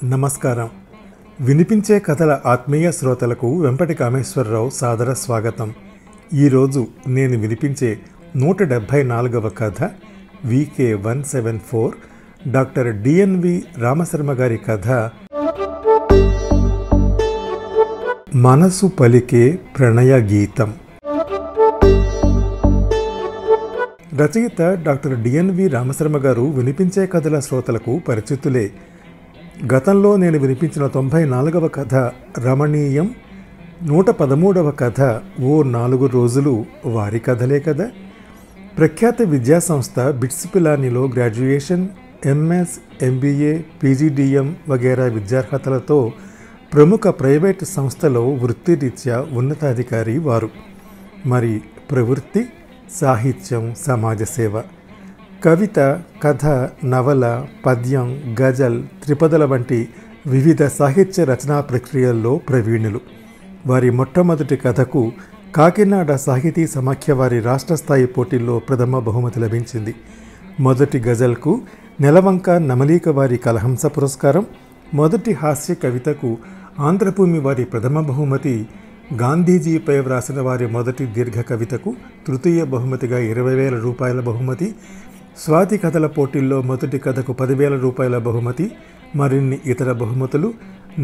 నమస్కారం. వినిపించే కథల ఆత్మీయ శ్రోతలకు వెంపటి కామేశ్వరరావు సాదర స్వాగతం. ఈరోజు నేను వినిపించే 174వ కథ VK174 డాక్టర్ DNV రామశర్మ గారి కథ మనసు పలికే ప్రణయ గీతం. రచయిత డాక్టర్ DNV రామశర్మ గారు వినిపించే కథల శ్రోతలకు పరిచితులే. గతంలో నేను వినిపించిన 94వ కథ రమణీయం, 113వ కథ ఓ 4 రోజులు వారి కథలే కదా. ప్రఖ్యాత విద్యాసంస్థ బిట్స్ పిలానీలో గ్రాడ్యుయేషన్, MS, MBA, PGDM వగైరా విద్యార్హతలతో ప్రముఖ ప్రైవేట్ సంస్థలో వృత్తిరీత్యా ఉన్నతాధికారి వారు. మరి ప్రవృత్తి సాహిత్యం, సమాజ సేవ. కవిత, కథ, నవల, పద్యం, గజల్, త్రిపదల వంటి వివిధ సాహిత్య రచనా ప్రక్రియల్లో ప్రవీణులు. వారి మొట్టమొదటి కథకు కాకినాడ సాహితీ సమాఖ్య వారి రాష్ట్ర స్థాయి పోటీల్లో ప్రథమ బహుమతి లభించింది. మొదటి గజల్కు నెలవంక నమలీక వారి కలహంస పురస్కారం, మొదటి హాస్య కవితకు ఆంధ్రభూమి వారి ప్రథమ బహుమతి, గాంధీజీపై వ్రాసిన వారి మొదటి దీర్ఘ కవితకు తృతీయ బహుమతిగా 20,000 రూపాయల బహుమతి, స్వాతి కథల పోటీల్లో మొదటి కథకు 10,000 రూపాయల బహుమతి, మరిన్ని ఇతర బహుమతులు,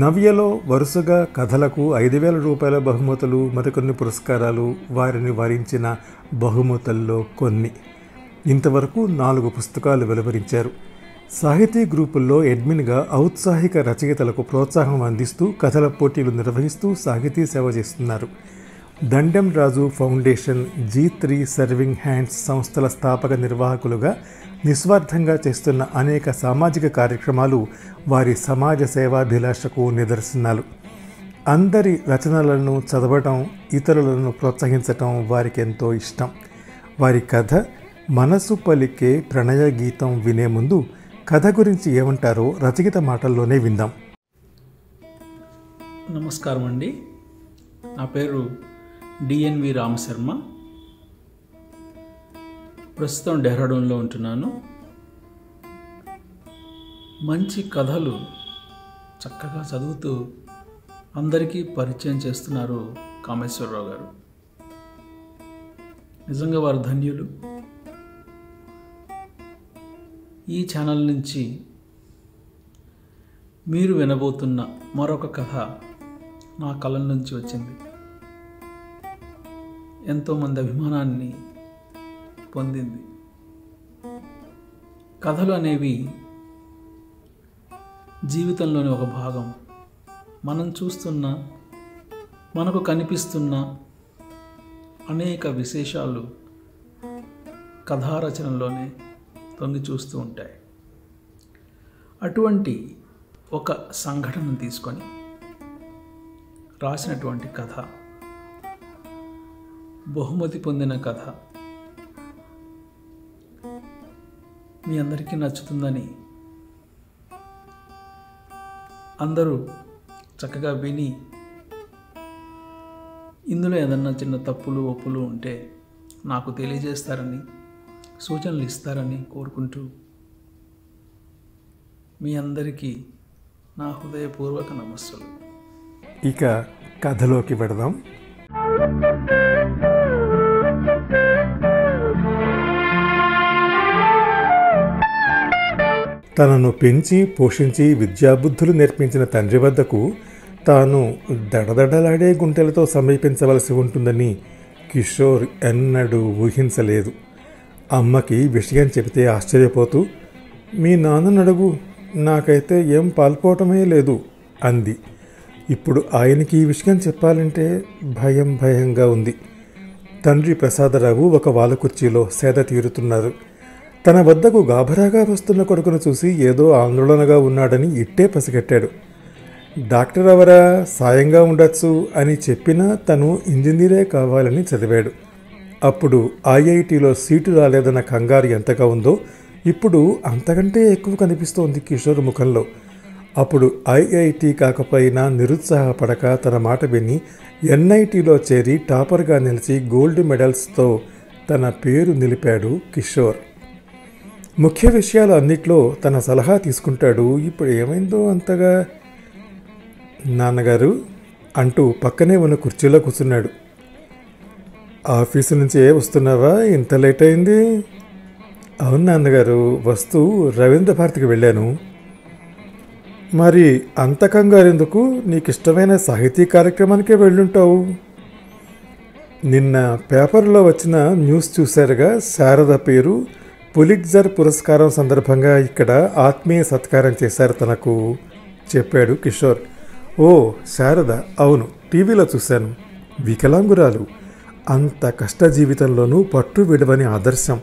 నవ్యలో వరుసగా కథలకు 5,000 రూపాయల బహుమతులు, మరికొన్ని పురస్కారాలు వారిని వరించిన బహుమతుల్లో కొన్ని. ఇంతవరకు 4 పుస్తకాలు వెలువరించారు. సాహితీ గ్రూపుల్లో అడ్మిన్గా ఔత్సాహిక రచయితలకు ప్రోత్సాహం అందిస్తూ కథల పోటీలు నిర్వహిస్తూ సాహితీ సేవ చేస్తున్నారు. దండెం రాజు ఫౌండేషన్, G3 సర్వింగ్ హ్యాండ్స్ సంస్థల స్థాపక నిర్వాహకులుగా నిస్వార్థంగా చేస్తున్న అనేక సామాజిక కార్యక్రమాలు వారి సమాజ సేవాభిలాషకు నిదర్శనాలు. అందరి రచనలను చదవటం, ఇతరులను ప్రోత్సహించటం వారికి ఎంతో ఇష్టం. వారి కథ మనసు పలికే ప్రణయ గీతం వినే ముందు కథ గురించి ఏమంటారో రచయిత మాటల్లోనే విందాం. నమస్కారం అండి. నా పేరు DNV రామశర్మ. ప్రస్తుతం డెహ్రాడూన్లో ఉంటున్నాను. మంచి కథలు చక్కగా చదువుతూ అందరికీ పరిచయం చేస్తున్నారు కామేశ్వరరావు గారు. నిజంగా వారు ధన్యులు. ఈ ఛానల్ నుంచి మీరు వినబోతున్న మరొక కథ నా కలం నుంచి వచ్చింది. ఎంతోమంది అభిమానాన్ని పొందింది. కథలు అనేవి జీవితంలోని ఒక భాగం. మనం చూస్తున్న, మనకు కనిపిస్తున్న అనేక విశేషాలు కథారచనలోనే తొంగి చూస్తూ ఉంటాయి. అటువంటి ఒక సంఘటనను తీసుకొని రాసినటువంటి కథ, బహుమతి పొందిన కథ మీ అందరికీ నచ్చుతుందని, అందరూ చక్కగా విని ఇందులో ఏదన్నా చిన్న తప్పులు ఒప్పులు ఉంటే నాకు తెలియజేస్తారని, సూచనలు ఇస్తారని కోరుకుంటూ మీ అందరికీ నా హృదయపూర్వక నమస్సులు. ఇక కథలోకి వెడదాం. తనను పెంచి పోషించి విద్యాబుద్ధులు నేర్పించిన తండ్రి వద్దకు తాను దడదడలాడే గుంటెలతో సమీపించవలసి ఉంటుందని కిషోర్ ఎన్నడూ ఊహించలేదు. అమ్మకి విషయం చెబితే ఆశ్చర్యపోతూ, మీ నాన్నను అడుగు, నాకైతే ఏం పాల్పోవటమే లేదు అంది. ఇప్పుడు ఆయనకి ఈ విషయం చెప్పాలంటే భయంగా ఉంది. తండ్రి ప్రసాదరావు ఒక వాలకుర్చీలో సేద తీరుతున్నారు. తన వద్దకు గాభరాగా వస్తున్న కొడుకును చూసి ఏదో ఆందోళనగా ఉన్నాడని ఇట్టే పసిగట్టాడు. డాక్టర్ ఎవరా, సాయంగా ఉండొచ్చు అని చెప్పినా తను ఇంజనీరే కావాలని చదివాడు. అప్పుడు IITలో సీటు రాలేదన్న కంగారు ఎంతగా ఉందో ఇప్పుడు అంతకంటే ఎక్కువ కనిపిస్తోంది కిషోర్ ముఖంలో. అప్పుడు IIT కాకపోయినా నిరుత్సాహపడక తన మాట విని NITలో చేరి టాపర్గా నిలిచి గోల్డ్ మెడల్స్తో తన పేరు నిలిపాడు కిషోర్. ముఖ్య విషయాలు అన్నిట్లో తన సలహా తీసుకుంటాడు. ఇప్పుడు ఏమైందో అంతగా? నాన్నగారు అంటూ పక్కనే ఉన్న కుర్చీలో కూర్చున్నాడు. ఆఫీసు నుంచి వస్తున్నావా? ఇంత లేట్ అయింది. అవును నాన్నగారు, వస్తూ రవీంద్ర భారతికి వెళ్ళాను. మరి అంత కంగారెందుకు? నీకు ఇష్టమైన సాహితీ కార్యక్రమానికే వెళ్ళుంటావు. నిన్న పేపర్లో వచ్చిన న్యూస్ చూశారుగా, శారద పేరు పులిట్జర్ పురస్కారం సందర్భంగా ఇక్కడ ఆత్మీయ సత్కారం చేశారు తనకు, చెప్పాడు కిషోర్. ఓ శారద, అవును, టీవీలో చూశాను. వికలాంగురాలు, అంత కష్ట జీవితంలోనూ పట్టు విడవని ఆదర్శం.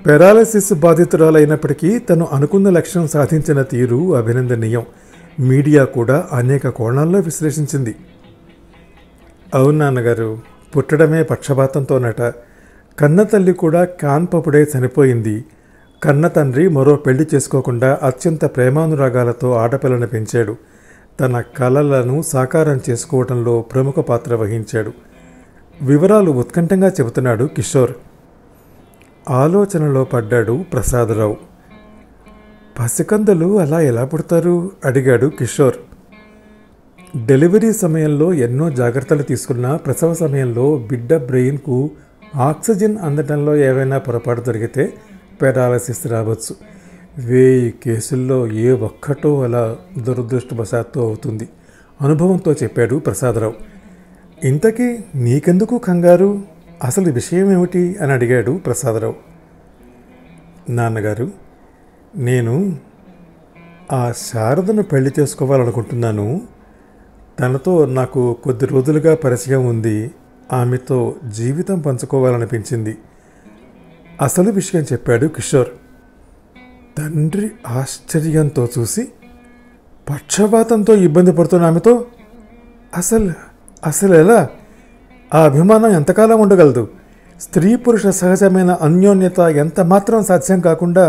పెరాలసిస్ బాధితురాలైనప్పటికీ తను అనుకున్న లక్ష్యం సాధించిన తీరు అభినందనీయం. మీడియా కూడా అనేక కోణాల్లో విశ్లేషించింది. అవును నాన్నగారు, పుట్టడమే పక్షపాతంతోనట. కన్న తల్లి కూడా కాన్పపుడే చనిపోయింది. కన్న తండ్రి మరో పెళ్లి చేసుకోకుండా అత్యంత ప్రేమానురాగాలతో ఆడపిల్లను పెంచాడు. తన కలలను సాకారం చేసుకోవడంలో ప్రముఖ పాత్ర వహించాడు. వివరాలు ఉత్కంఠంగా చెబుతున్నాడు కిషోర్. ఆలోచనలో పడ్డాడు ప్రసాదరావు. పసికందులు అలా ఎలా పుడతారు? అడిగాడు కిషోర్. డెలివరీ సమయంలో ఎన్నో జాగ్రత్తలు తీసుకున్నా ప్రసవ సమయంలో బిడ్డ బ్రెయిన్కు ఆక్సిజన్ అందడంలో ఏవైనా పొరపాటు జరిగితే పెరాలసిస్ రావచ్చు. 1000 కేసుల్లో ఏ ఒక్కటో అలా దురదృష్టవశాత్తు అవుతుంది, అనుభవంతో చెప్పాడు ప్రసాదరావు. ఇంతకీ నీకెందుకు కంగారు? అసలు విషయం ఏమిటి అని అడిగాడు ప్రసాదరావు. నాన్నగారు, నేను ఆ శారదను పెళ్లి చేసుకోవాలనుకుంటున్నాను. తనతో నాకు కొద్ది రోజులుగా పరిచయం ఉంది. ఆమెతో జీవితం పంచుకోవాలనిపించింది. అసలు విషయం చెప్పాడు కిషోర్. తండ్రి ఆశ్చర్యంతో చూసి, పక్షపాతంతో ఇబ్బంది పడుతున్న ఆమెతో అసలు ఎలా? ఆ అభిమానం ఎంతకాలం ఉండగలదు? స్త్రీ పురుష సహజమైన అన్యోన్యత ఎంత మాత్రం సాధ్యం కాకుండా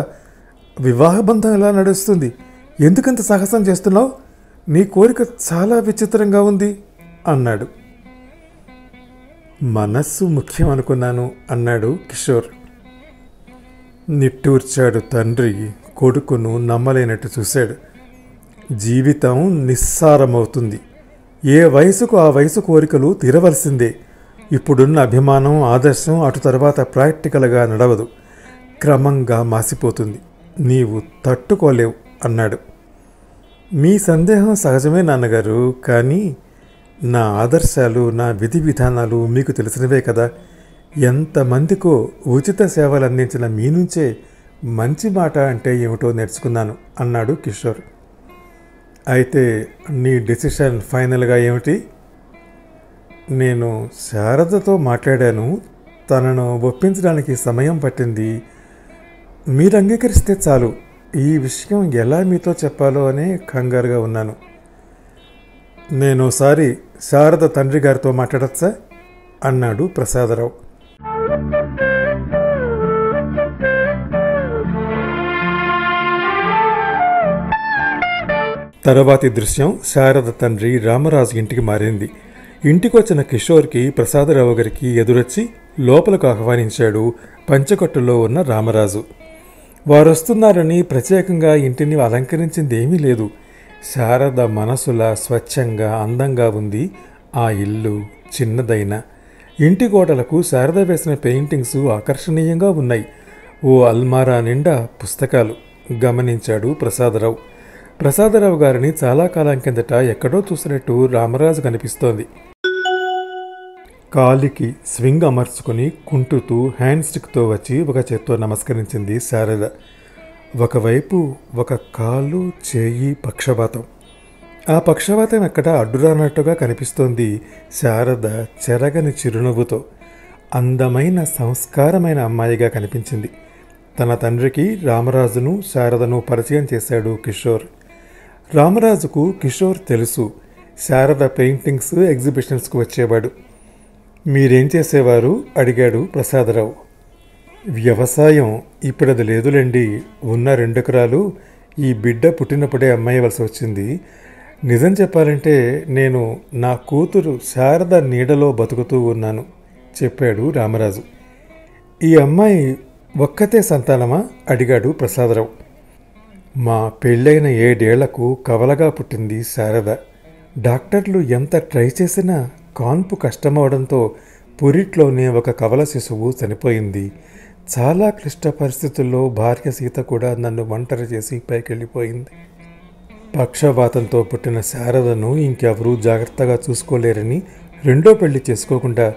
వివాహబంధం ఎలా నడుస్తుంది? ఎందుకంత సాహసం చేస్తున్నావు? నీ కోరిక చాలా విచిత్రంగా ఉంది అన్నాడు. మనస్సు ముఖ్యం అనుకున్నాను అన్నాడు కిషోర్. నిట్టూర్చాడు తండ్రి. కొడుకును నమ్మలేనట్టు చూశాడు. జీవితం నిస్సారమవుతుంది. ఏ వయసుకు ఆ వయసు కోరికలు తీరవలసిందే. ఇప్పుడున్న అభిమానం, ఆదర్శం అటు తర్వాత ప్రాక్టికల్గా నడవదు. క్రమంగా మాసిపోతుంది. నీవు తట్టుకోలేవు అన్నాడు. మీ సందేహం సహజమే నాన్నగారు, కానీ నా ఆదర్శాలు, నా విధి విధానాలు మీకు తెలిసినవే కదా. ఎంతమందికో ఉచిత సేవలు అందించిన మీ నుంచే మంచి మాట అంటే ఏమిటో నేర్చుకున్నాను అన్నాడు కిషోర్. అయితే నీ డెసిషన్ ఫైనల్గా ఏమిటి? నేను శారదతో మాట్లాడాను. తనను ఒప్పించడానికి సమయం పట్టింది. మీరు అంగీకరిస్తే చాలు. ఈ విషయం ఎలా మీతో చెప్పాలో అనే కంగారుగా ఉన్నాను. నేనోసారి శారద తండ్రి గారితో మాట్లాడచ్చా అన్నాడు ప్రసాదరావు. తర్వాతి దృశ్యం శారద తండ్రి రామరాజు ఇంటికి మారింది. ఇంటికొచ్చిన కిషోర్కి ప్రసాదరావు గారికి ఎదురొచ్చి లోపలకు ఆహ్వానించాడు పంచకట్టులో ఉన్న రామరాజు. వారొస్తున్నారని ప్రత్యేకంగా ఇంటిని అలంకరించిందేమీ లేదు. శారద మనసులా స్వచ్ఛంగా, అందంగా ఉంది ఆ ఇల్లు. చిన్నదైన ఇంటి గోడలకు శారద వేసిన పెయింటింగ్స్ ఆకర్షణీయంగా ఉన్నాయి. ఓ అల్మారా నిండా పుస్తకాలు గమనించాడు ప్రసాదరావు. ప్రసాదరావు గారిని చాలా కాలం కిందట ఎక్కడో చూసినట్టు రామరాజు కనిపిస్తోంది. కాలికి స్వింగ్ అమర్చుకుని కుంటుతూ హ్యాండ్ స్టిక్తో వచ్చి ఒక చేత్తో నమస్కరించింది శారద. ఒకవైపు ఒక కాలు, చేయి పక్షవాతం. ఆ పక్షవాతం ఎక్కడ అడ్డురానట్టుగా కనిపిస్తోంది శారద చెరగని చిరునవ్వుతో. అందమైన సంస్కారమైన అమ్మాయిగా కనిపించింది. తన తండ్రికి రామరాజును శారదను పరిచయం చేశాడు కిషోర్. రామరాజుకు కిషోర్ తెలుసు. శారద పెయింటింగ్స్ ఎగ్జిబిషన్స్కు వచ్చేవాడు. మీరేం చేసేవారు అడిగాడు ప్రసాదరావు. వ్యవసాయం ఇప్పుడది లేదులేండి. ఉన్న 2 ఎకరాలు ఈ బిడ్డ పుట్టినప్పుడే అమ్మేయవలసి వచ్చింది. నిజం చెప్పాలంటే నేను నా కూతురు శారద నీడలో బతుకుతూ ఉన్నాను చెప్పాడు రామరాజు. ఈ అమ్మాయి ఒక్కతే సంతానమా అడిగాడు ప్రసాదరావు. మా పెళ్ళైన 7 ఏళ్లకు కవలగా పుట్టింది శారద. డాక్టర్లు ఎంత ట్రై చేసినా కాన్పు కష్టమవడంతో పురిట్లోనే ఒక కవల శిశువు చనిపోయింది. చాలా క్లిష్ట పరిస్థితుల్లో భార్య సీత కూడా నన్ను ఒంటరి చేసి పైకెళ్ళిపోయింది. పక్షవాతంతో పుట్టిన శారదను ఇంకెవరూ జాగ్రత్తగా చూసుకోలేరని రెండో పెళ్లి చేసుకోకుండా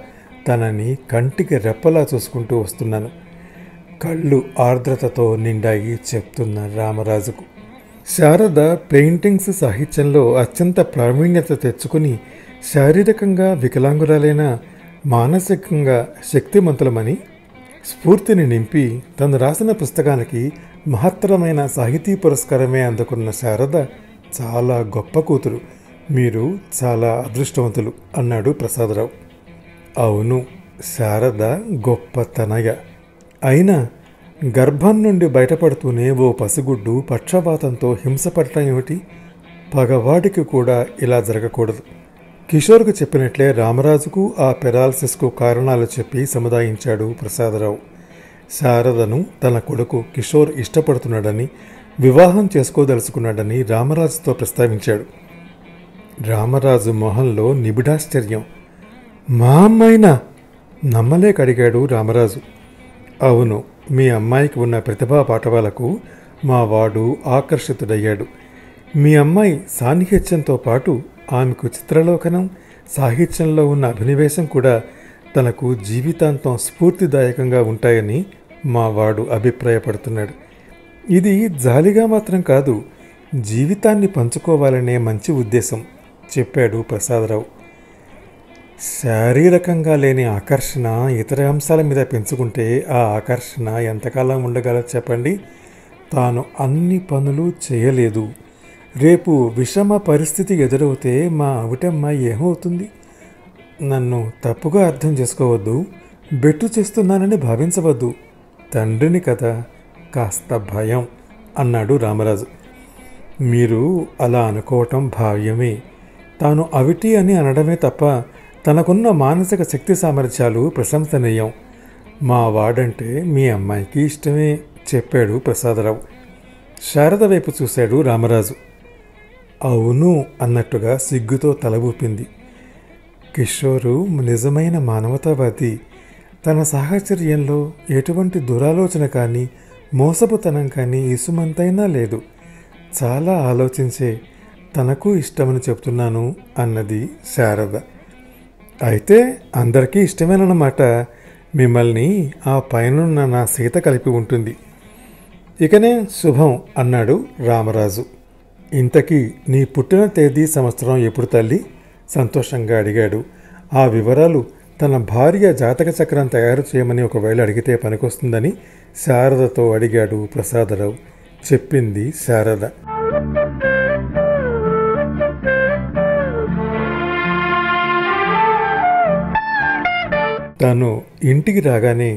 తనని కంటికి రెప్పలా చూసుకుంటూ వస్తున్నాను. కళ్ళు ఆర్ద్రతతో నిండాయి చెప్తున్న రామరాజుకు. శారద పెయింటింగ్స్ సాహిత్యంలో అత్యంత ప్రావీణ్యత తెచ్చుకుని శారీరకంగా వికలాంగురాలైన మానసికంగా శక్తిమంతులమని స్ఫూర్తిని నింపి తను రాసిన పుస్తకానికి మహత్తరమైన సాహితీ పురస్కారమే అందుకున్న శారద చాలా గొప్ప కూతురు. మీరు చాలా అదృష్టవంతులు అన్నాడు ప్రసాదరావు. అవును, శారద గొప్ప తనయ. అయినా గర్భం నుండి బయటపడుతూనే ఓ పసిగుడ్డు పక్షవాతంతో హింసపడటం ఏమిటి? పగవాడికి కూడా ఇలా జరగకూడదు. కిషోర్కు చెప్పినట్లే రామరాజుకు ఆ పెరాలసిస్కు కారణాలు చెప్పి సముదాయించాడు ప్రసాదరావు. శారదను తన కొడుకు కిషోర్ ఇష్టపడుతున్నాడని, వివాహం చేసుకోదలుచుకున్నాడని రామరాజుతో ప్రస్తావించాడు. రామరాజు మొహంలో నిబిడాశ్చర్యం. మా అమ్మాయినా? నమ్మలేకడిగాడు రామరాజు. అవును, మీ అమ్మాయికి ఉన్న ప్రతిభా పాఠవాలకు మా వాడు ఆకర్షితుడయ్యాడు. మీ అమ్మాయి సాన్నిహిత్యంతో పాటు ఆమెకు చిత్రలోకనం, సాహిత్యంలో ఉన్న అభినివేశం కూడా తనకు జీవితాంతం స్ఫూర్తిదాయకంగా ఉంటాయని మా వాడు అభిప్రాయపడుతున్నాడు. ఇది జాలిగా మాత్రం కాదు, జీవితాన్ని పంచుకోవాలనే మంచి ఉద్దేశం చెప్పాడు ప్రసాదరావు. శారీరకంగా లేని ఆకర్షణ ఇతర అంశాల మీద పెంచుకుంటే ఆ ఆకర్షణ ఎంతకాలం ఉండగలదు చెప్పండి? తాను అన్ని పనులు చేయలేదు. రేపు విషమ పరిస్థితి ఎదురవుతే మా ఆవిటమ్మాయి ఏమవుతుంది? నన్ను తప్పుగా అర్థం చేసుకోవద్దు, బెట్టు చేస్తున్నానని భావించవద్దు. తండ్రిని కదా, కాస్త భయం అన్నాడు రామరాజు. మీరు అలా అనుకోవటం భావ్యమే. తాను అవిటి అని అనడమే తప్ప తనకున్న మానసిక శక్తి సామర్థ్యాలు ప్రశంసనీయం. మా వాడంటే మీ అమ్మాయికి ఇష్టమే చెప్పాడు ప్రసాదరావు. శారద వైపు చూశాడు రామరాజు. అవును అన్నట్టుగా సిగ్గుతో తల ఊపింది. కిషోరు నిజమైన మానవతావాది. తన సాహచర్యంలో ఎటువంటి దురాలోచన కానీ మోసపుతనం కానీ ఇసుమంతైనా లేదు. చాలా ఆలోచించే తనకు ఇష్టమని చెప్తున్నాను అన్నది శారద. అయితే అందరికీ ఇష్టమేనన్నమాట. మిమ్మల్ని ఆ పైనున్న నా సీత కలిపి ఉంటుంది. ఇకనే శుభం అన్నాడు రామరాజు. ఇంతకీ నీ పుట్టిన తేదీ సంవత్సరం ఎప్పుడు తల్లి? సంతోషంగా అడిగాడు. ఆ వివరాలు తన భార్య జాతక చక్రం తయారు చేయమని ఒకవేళ అడిగితే పనికొస్తుందని శారదతో అడిగాడు ప్రసాదరావు. చెప్పింది శారద. తను ఇంటికి రాగానే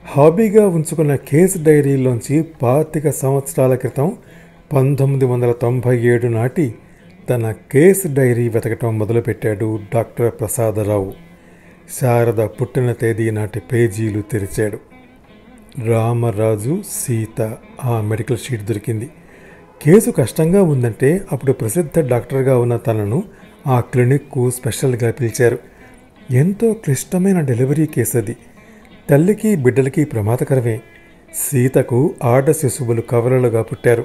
హాబీగా ఉంచుకున్న కేసు డైరీలోంచి 25 సంవత్సరాల క్రితం 1997 నాటి తన కేసు డైరీ వెతకటం మొదలుపెట్టాడు డాక్టర్ ప్రసాదరావు. శారద పుట్టిన తేదీ నాటి పేజీలు తెరిచాడు. రామరాజు, సీత ఆ మెడికల్ షీట్ దొరికింది. కేసు కష్టంగా ఉందంటే అప్పుడు ప్రసిద్ధ డాక్టర్గా ఉన్న తనను ఆ క్లినిక్కు స్పెషల్గా పిలిచారు. ఎంతో క్లిష్టమైన డెలివరీ కేసు అది. తల్లికి బిడ్డలకి ప్రమాదకరమే. సీతకు ఆడ శిశువులు కవలలుగా పుట్టారు.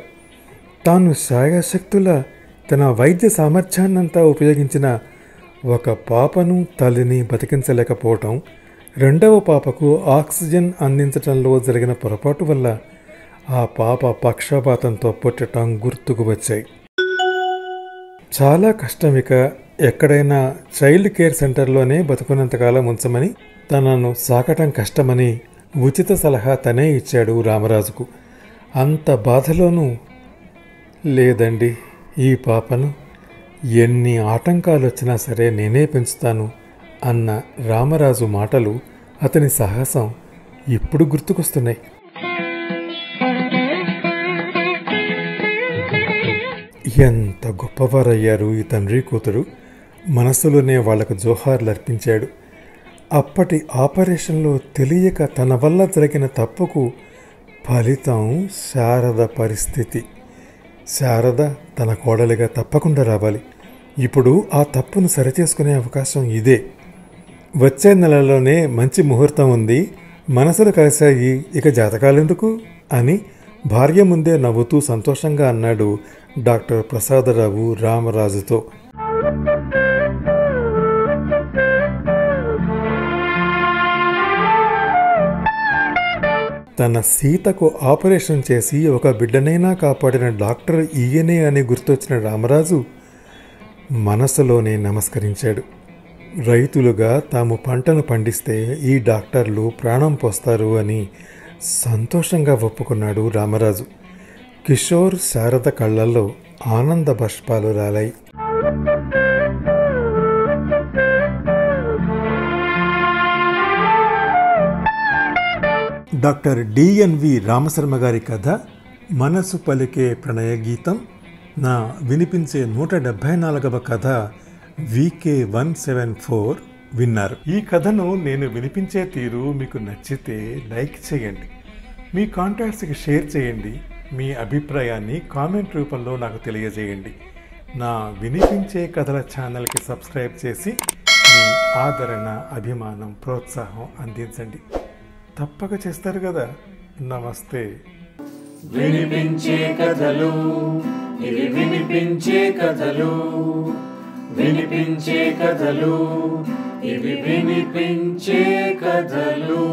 తాను శాయశక్తుల తన వైద్య సామర్థ్యాన్నంతా ఉపయోగించిన ఒక పాపను తల్లిని బతికించలేకపోవటం, రెండవ పాపకు ఆక్సిజన్ అందించటంలో జరిగిన పొరపాటు వల్ల ఆ పాప పక్షపాతంతో పుట్టడం గుర్తుకు వచ్చాయి. చాలా కష్టం. ఇక ఎక్కడైనా చైల్డ్ కేర్ సెంటర్లోనే బతుకున్నంతకాలం ఉంచమని, తనను సాకటం కష్టమని ఉచిత సలహా తనే ఇచ్చాడు రామరాజుకు. అంత బాధలోనూ లేదండి, ఈ పాపను ఎన్ని ఆటంకాలు వచ్చినా సరే నేనే పెంచుతాను అన్న రామరాజు మాటలు, అతని సాహసం ఇప్పుడు గుర్తుకొస్తున్నాయి. ఎంత గొప్పవారయ్యారు ఈ తండ్రి కూతురు. మనసులోనే వాళ్లకు జోహార్లు అర్పించాడు. అప్పటి ఆపరేషన్లో తెలియక తన వల్ల జరిగిన తప్పుకు ఫలితం శారద పరిస్థితి. శారద తన కోడలిగా తప్పకుండా రావాలి. ఇప్పుడు ఆ తప్పును సరిచేసుకునే అవకాశం ఇదే. వచ్చే నెలలోనే మంచి ముహూర్తం ఉంది, మనసులు కలిశాయి, ఇక జాతకాలెందుకు అని భార్య ముందే నవ్వుతూ సంతోషంగా అన్నాడు డాక్టర్ ప్రసాదరావు రామరాజుతో. తన సీతకు ఆపరేషన్ చేసి ఒక బిడ్డనైనా కాపాడిన డాక్టర్ ఈయనే అని గుర్తొచ్చిన రామరాజు మనసులోనే నమస్కరించాడు. రైతులుగా తాము పంటను పండిస్తే ఈ డాక్టర్లు ప్రాణం పోస్తారు అని సంతోషంగా ఒప్పుకున్నాడు రామరాజు. కిషోర్ శారద కళ్ళల్లో ఆనంద బాష్పాలు రాలాయి. డాక్టర్ డిఎన్వి రామశర్మ గారి కథ మనసు పలికే ప్రణయ గీతం నా వినిపించే 174వ కథ VK174 విన్నారు. ఈ కథను నేను వినిపించే తీరు మీకు నచ్చితే లైక్ చేయండి, మీ కాంటాక్ట్స్కి షేర్ చేయండి, మీ అభిప్రాయాన్ని కామెంట్ రూపంలో నాకు తెలియజేయండి. నా వినిపించే కథల ఛానల్కి సబ్స్క్రైబ్ చేసి మీ ఆదరణ, అభిమానం, ప్రోత్సాహం అందించండి. తప్పక చేస్తారు కదా. నమస్తే. వినిపించే కథలు ఇవి, వినిపించే కథలు, వినిపించే కథలు ఇవి, వినిపించే కథలు.